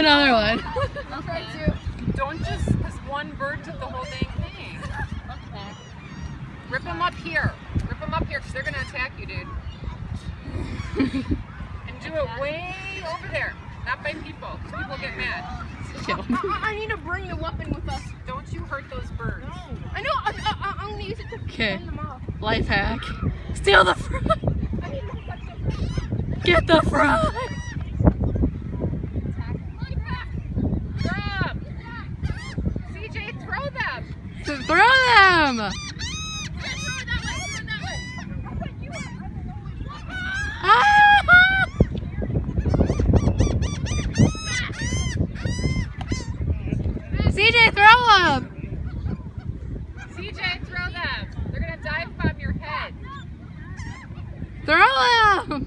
another one. Okay. Don't just, because one bird took the whole dang thing. Okay. Rip them up here. Rip them up here, because they're going to attack you, dude. And do it way over there. Not by people, because people get mad. I need to bring the weapon with us. Don't you hurt those birds. No. I know. I'm going to use it to fend them off. Life hack. Steal the fry. Get the fry. Drop. CJ, throw them. Throw them. Ah! CJ, throw them. CJ, throw them. They're going to dive bomb your head. Throw them.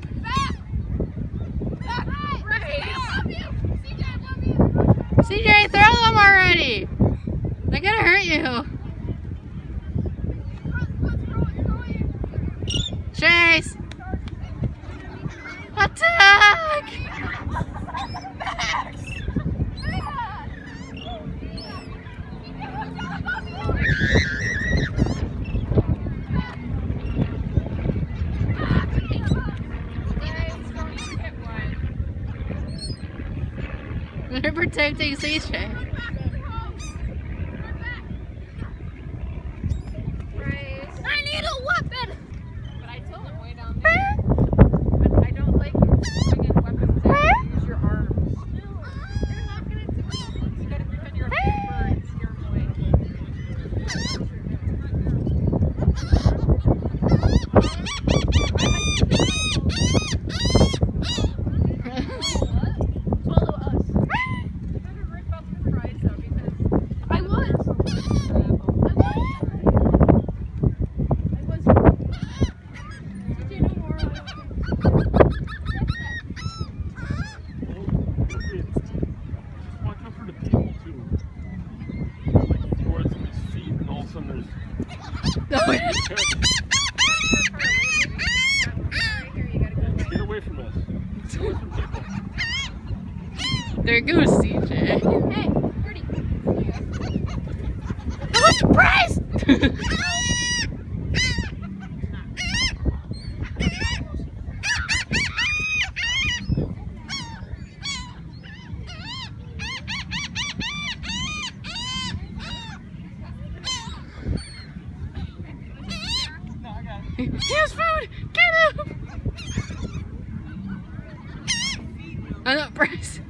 CJ, throw them already. They're gonna hurt you. Chase. Attack. They're protecting CJ. I need a weapon. But I told him way down there. But I don't like swinging weapons at you. Use your arms. You're not going to do it. You got to pretend you're a big bird and scare them away. Follow us. You better rip up the fries though, because I was. Watch out for the people too. Like towards his feet, and all of a sudden there's. Get away from us. Get away from people. There goes CJ. Hey, Birdie. What's the prize? Here's food! Get him! I know, Bryce.